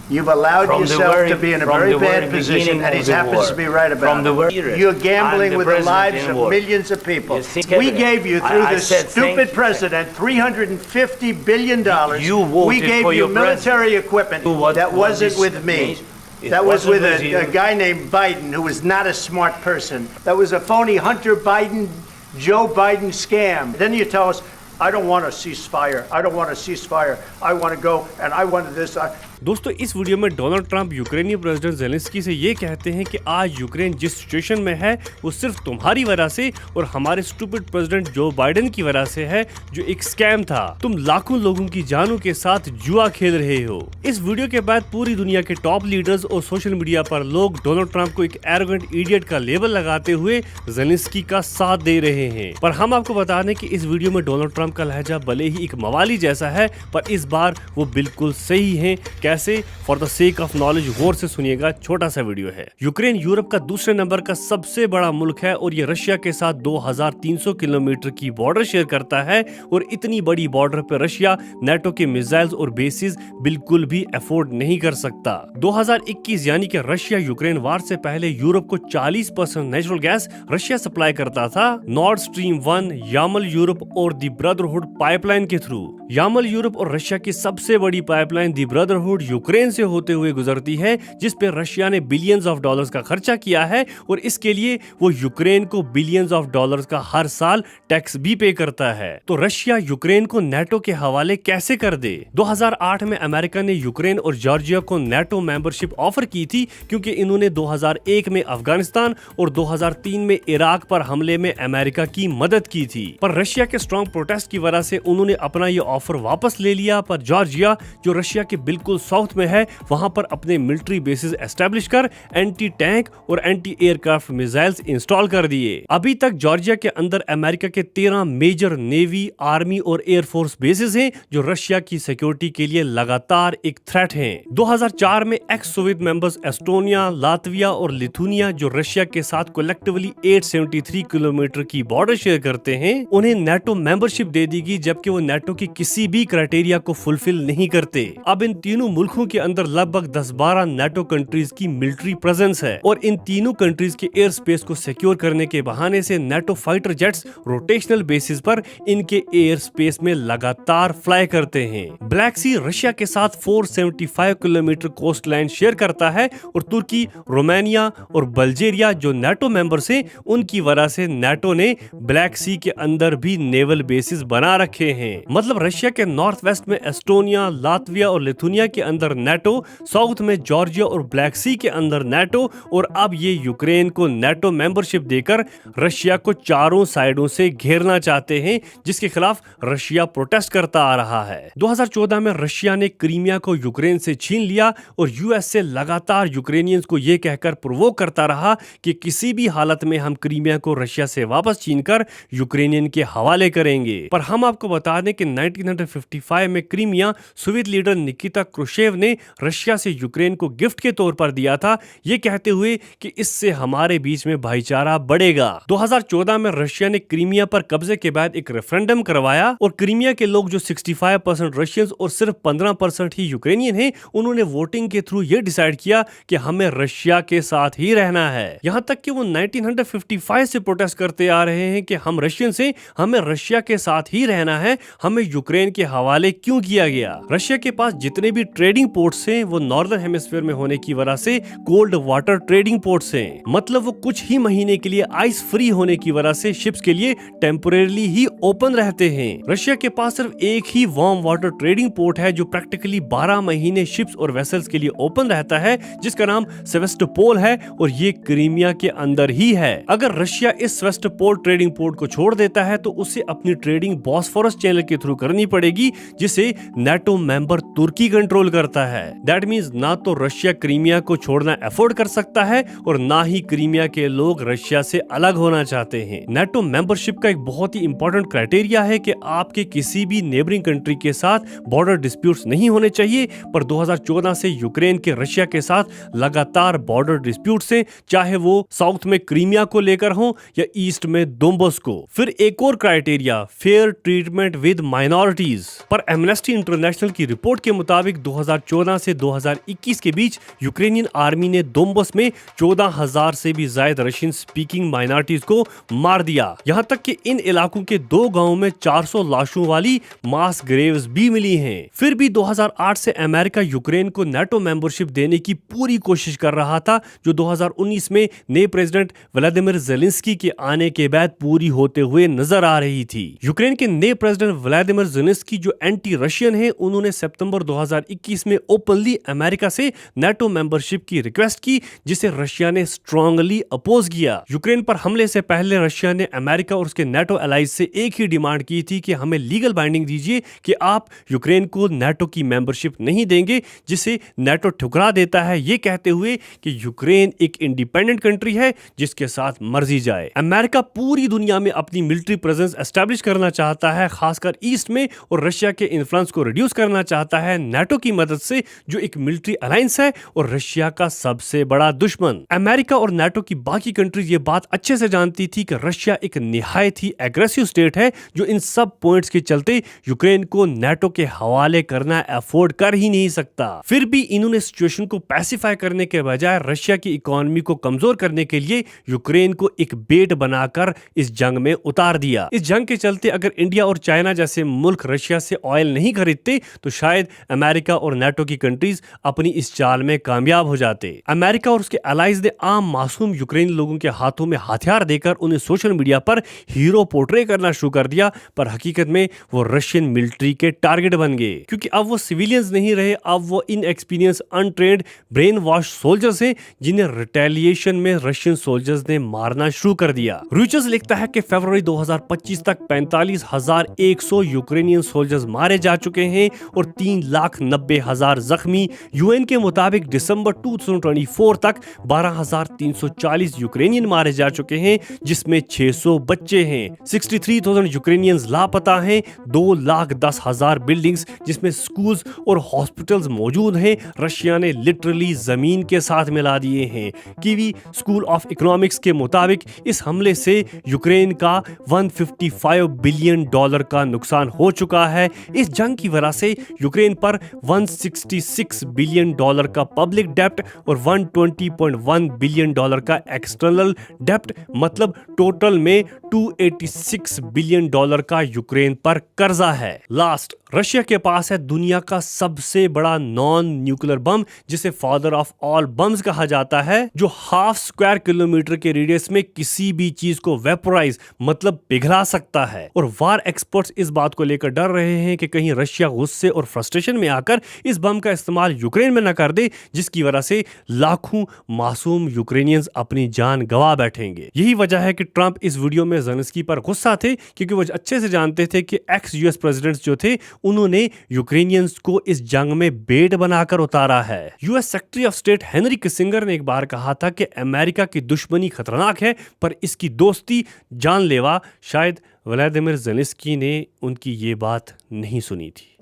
You've allowed yourself to be in a very bad position, and he happens to be right about it. You're gambling with the lives of millions of people. We gave you, through this stupid president, $350 billion. We gave you military equipment that wasn't with me. That was with a guy named Biden, who was not a smart person. That was a phony Hunter Biden, Joe Biden scam. Then you tell us, I don't want a ceasefire. I don't want a ceasefire. I want to go and I want this. दोस्तों, इस video में Donald Trump यूक्रेनी president Zelensky से ये कहते हैं कि आज यूक्रेन जिस सिचुएशन में है वो सिर्फ तुम्हारी वजह से और हमारे स्टूपिड प्रेसिडेंट जो बाइडेन की वजह से है, जो एक स्कैम था। तुम लाखों लोगों की जानों के साथ जुआ खेल रहे हो। इस वीडियो के बाद पूरी दुनिया के टॉप लीडर्स और सोशल मीडिया पर लोग डोनाल्ड ट्रंप को एक एरोगेंट इडियट का लेबल लगाते हुए ज़ेलेंस्की का साथ दे रहे हैं। पर हम आपको बता दें कि इस वीडियो में डोनाल्ड ट्रंप का लहजा भले ही एक मवाली जैसा है, पर इस बार वो बिल्कुल सही है। कैसे? For the sake of knowledge गौर से सुनिएगा, छोटा सा वीडियो है। यूक्रेन यूरोप का दूसरे नंबर का सबसे बड़ा मुल्क है और ये रशिया के साथ 2300 किलोमीटर की बॉर्डर शेयर करता है और इतनी बड़ी बॉर्डर पर रशिया नेटो के मिसाइल्स और बेसिस बिल्कुल भी अफोर्ड नहीं कर सकता। 2021 यानी कि रशिया यूक्रेन वार से पहले यूरोप को 40% नेचुरल गैस रशिया सप्लाई करता था नॉर्ड स्ट्रीम 1, यामल यूरोप और दी ब्रदरहुड पाइपलाइन के थ्रू। यामल यूरोप और रशिया की सबसे बड़ी पाइपलाइन दी ब्रदरहुड यूक्रेन से होते हुए गुजरती है, जिस पे रशिया ने बिलियंस ऑफ डॉलर्स का खर्चा किया है और इसके लिए वो यूक्रेन को बिलियंस ऑफ डॉलर्स का हर साल टैक्स भी पे करता है। तो रशिया यूक्रेन को नेटो के हवाले कैसे कर दे? 2008 में अमेरिका ने यूक्रेन और जॉर्जिया को नेटो मेंबरशिप ऑफर की थी क्योंकि इन्होंने 2001 में अफगानिस्तान और 2003 में इराक पर हमले में अमेरिका की मदद की थी। पर रशिया के स्ट्रॉन्ग प्रोटेस्ट की वजह से उन्होंने अपना ये ऑफर वापस ले लिया। पर जॉर्जिया, जो रशिया के बिल्कुल साउथ में है, वहां पर अपने मिलिट्री बेसिस एस्टेब्लिश कर एंटी टैंक और एंटी एयरक्राफ्ट मिसाइल्स इंस्टॉल कर दिए। अभी तक जॉर्जिया के अंदर अमेरिका के 13 मेजर नेवी, आर्मी और एयरफोर्स बेसिस हैं जो रशिया की सिक्योरिटी के लिए लगातार एक थ्रेट हैं। 2004 में x Soviet members Estonia, Latvia और लिथुनिया, जो रशिया के साथ कलेक्टिवली 873 किलोमीटर की बॉर्डर शेयर करते हैं, उन्हें नेटो मेंबरशिप दे दी गई, जबकि वो नेटो की किसी भी क्राइटेरिया को फुलफिल नहीं करते। अब इन तीनों मुल्कों के अंदर लगभग 10-12 नेटो कंट्रीज की मिलिट्री प्रेजेंस है और इन तीनों कंट्रीज के एयर स्पेस को सिक्योर करने के बहाने से NATO fighter jets rotational basis पर इनके एयर स्पेस में लगातार फ्लाई करते हैं। ब्लैक सी रशिया के साथ 475 किलोमीटर कोस्ट लाइन शेयर करता है और तुर्की, रोमानिया और बल्गेरिया, जो नेटो मेंबर्स हैं, उनकी वजह से नेटो ने ब्लैक सी के अंदर भी नेवल बेसिस बना रखे हैं। मतलब रशिया के नॉर्थ वेस्ट में एस्टोनिया, लातविया और लिथुनिया के अंदर नेटो, साउथ में जॉर्जिया और ब्लैक सी के अंदर नेटो, और अब ये यूक्रेन को नेटो मेंबरशिप देकर रशिया को चारों साइडों से घेरना चाहते हैं, जिसके खिलाफ रशिया प्रोटेस्ट करता आ रहा है। 2014 में रशिया ने क्रीमिया को यूक्रेन से छीन लिया और यूएस से लगातार यूक्रेनियंस को यह कहकर प्रोवोक करता रहा कि किसी भी हालत में हम क्रीमिया को रशिया से वापस छीनकर यूक्रेनियन के हवाले करेंगे। पर हम आपको बता दें कि 1955 में Crimea Soviet leader Nikita Khrushchev ने रशिया से यूक्रेन को गिफ्ट के तौर पर दिया था, ये कहते हुए कि इससे हमारे बीच में भाईचारा बढ़ेगा। 2014 में रशिया ने क्रीमिया पर कब्जे के बाद एक रेफरेंडम करवाया और क्रीमिया के लोग, जो 65% रशियंस और सिर्फ 15% ही यूक्रेनियन हैं, उन्होंने वोटिंग के थ्रू ये डिसाइड किया कि हमें रशिया के साथ ही रहना है। यहाँ तक कि वो 1955 से प्रोटेस्ट करते आ रहे हैं कि हम रशियन से, हमें रशिया के साथ ही रहना है, हमें यूक्रेन के हवाले क्यों किया गया। रशिया के पास जितने भी ट्रेडिंग पोर्ट्स हैं वो नॉर्दर्न हेमिस्फीयर में होने की वजह से कोल्ड वाटर ट्रेडिंग पोर्ट्स हैं। मतलब वो कुछ ही महीने के लिए आइस फ्री होने की वजह से शिप्स के लिए टेम्पोरेरी ही ओपन रहते हैं। रशिया के पास सिर्फ एक ही वार्म वाटर ट्रेडिंग पोर्ट है जो प्रैक्टिकली 12 महीने शिप्स और वेसल्स के लिए ओपन रहता है, जिसका नाम सेवेस्टोपोल है और ये क्रीमिया के अंदर ही है। अगर रशिया इस सेवेस्टोपोल ट्रेडिंग पोर्ट को छोड़ देता है तो उसे अपनी ट्रेडिंग बॉस्फोरस चैनल के थ्रू करनी पड़ेगी, जिसे नेटो मेंबर तुर्की कंट्रोल करता है। दैट मींस ना तो रशिया क्रीमिया को छोड़ना अफोर्ड कर सकता है और ना ही क्रीमिया के लोग रशिया से अलग होना चाहते हैं। नेटो मेंबरशिप का एक बहुत ही इंपॉर्टेंट क्राइटेरिया है कि आपके किसी भी नेबरिंग कंट्री के साथ बॉर्डर डिस्प्यूट्स नहीं होने चाहिए, पर 2014 से यूक्रेन के रशिया के साथ लगातार बॉर्डर डिस्प्यूट्स हैं, चाहे वो साउथ में क्रीमिया को लेकर हो या ईस्ट में दोम्बस को। फिर एक और criteria, fair treatment with minority minorities. पर एमनेस्टी इंटरनेशनल की रिपोर्ट के मुताबिक 2014 से 2021 के बीच यूक्रेनियन आर्मी ने दोनबस में 14,000 से भी ज्यादा रशियन स्पीकिंग माइनॉरिटीज को मार दिया। यहाँ तक कि इन इलाकों के 2 गांवों में 400 लाशों वाली मास ग्रेव्स भी मिली हैं। फिर भी 2008 से अमेरिका यूक्रेन को नेटो मेंबरशिप देने की पूरी कोशिश कर रहा था, जो 2019 में नए प्रेसिडेंट व्लादिमीर ज़ेलेंस्की के आने के बाद पूरी होते हुए नजर आ रही थी। यूक्रेन के नए प्रेसिडेंट व्लादिमीर ज़ेलेंस्की जो एंटी रशियन हैं, उन्होंने सितंबर 2021 में ओपनली अमेरिका से नेटो मेंबरशिप की रिक्वेस्ट की, जिसे रशिया ने स्ट्रांगली अपोज किया। यूक्रेन पर हमले से पहले रशिया ने अमेरिका और उसके नेटो एलाइज से एक ही डिमांड की थी कि हमें लीगल बाइंडिंग दीजिए कि आप यूक्रेन को नेटो की मेंबरशिप नहीं देंगे, जिसे नेटो ठुकरा देता है, ये कहते हुए कि यूक्रेन एक इंडिपेंडेंट कंट्री है जिसके साथ मर्जी जाए। अमेरिका पूरी दुनिया में अपनी मिलिट्री प्रेजेंस एस्टैब्लिश करना चाहता है, खासकर ईस्ट में, और रशिया के इन्फ्लुएंस को रिड्यूस करना चाहता है नेटो की मदद से, जो एक मिलिट्री अलायंस है और रशिया का सबसे बड़ा दुश्मन। अमेरिका और नेटो की बाकी कंट्रीज ये बात अच्छे से जानती थी कि रशिया एक निहायत ही एग्रेसिव स्टेट है, जो इन सब पॉइंट्स के चलते यूक्रेन को नेटो के हवाले करना अफोर्ड कर ही नहीं सकता। फिर भी इन्होंने सिचुएशन को पैसिफाई करने के बजाय रशिया की इकोनॉमी को कमजोर करने के लिए यूक्रेन को एक बेट बनाकर इस जंग में उतार दिया। इस जंग के चलते अगर इंडिया और चाइना जैसे मुल्क रशिया से ऑयल नहीं खरीदते तो शायद अमेरिका और नेटो की कंट्रीज अपनी इस चाल में कामयाब हो जाते। अमेरिका और उसके एलाइज ने आम मासूम यूक्रेनी लोगों के हाथों में हथियार देकर उन्हें सोशल मीडिया पर हीरो पोर्ट्रे करना शुरू कर दिया, पर हकीकत में वो रशियन मिलिट्री के टारगेट बन गए, क्योंकि अब वो सिविलियंस नहीं रहे, अब वो inexperience untrained brain wash soldiers हैं, जिन्हें रिटेलिएशन में रशियन सोल्जर्स ने मारना शुरू कर दिया। रॉयटर्स लिखता है कि फरवरी 2025 तक 45,100 यूक्रेनियन सोल्जर्स मारे जा चुके हैं और 3,90,000 जख्मी। यूएन के मुताबिक दिसंबर 2024 तक 12,340 यूक्रेनियन मारे जा चुके हैं, जिसमें 600 बच्चे हैं। 63,000 यूक्रेनियंस लापता हैं। 2,10,000 बिल्डिंग्स जिसमें स्कूल्स और हॉस्पिटल्स मौजूद हैं, रशिया ने लिटरली जमीन के साथ मिला दिए हैं। कीवी स्कूल ऑफ इकोनॉमिक्स के मुताबिक इस हमले से यूक्रेन का $155 बिलियन का नुकसान हो चुका है। इस जंग की वजह से यूक्रेन पर $166 बिलियन का पब्लिक डेप्ट और $120.1 बिलियन का एक्सटर्नल डेप्ट, मतलब टोटल में $286 बिलियन का यूक्रेन पर कर्जा है। लास्ट, रशिया के पास है दुनिया का सबसे बड़ा नॉन न्यूक्लियर बम, जिसे फादर ऑफ ऑल बम्स कहा जाता है, जो 1/2 स्क्वायर किलोमीटर के रेडियस में किसी भी चीज को वेपोराइज मतलब पिघला सकता है। और वार एक्सपर्ट्स इस बात को लेकर डर रहे हैं कि कहीं रशिया गुस्से और फ्रस्ट्रेशन में आकर इस बम का इस्तेमाल यूक्रेन में न कर दे, जिसकी वजह से लाखों मासूम यूक्रेनियंस अपनी जान गंवा बैठेंगे। यही वजह है कि ट्रंप इस वीडियो में ज़ेलेंस्की पर गुस्सा थे, क्योंकि वो अच्छे से जानते थे कि एक्स यूएस प्रेसिडेंट्स जो थे, उन्होंने यूक्रेनियंस को इस जंग में बेट बनाकर उतारा है। US secretary of state Henry Kissinger ने एक बार कहा था कि अमेरिका की दुश्मनी खतरनाक है, पर इसकी दोस्ती जानलेवा। शायद व्लादिमीर ज़ेलेंस्की ने उनकी ये बात नहीं सुनी थी।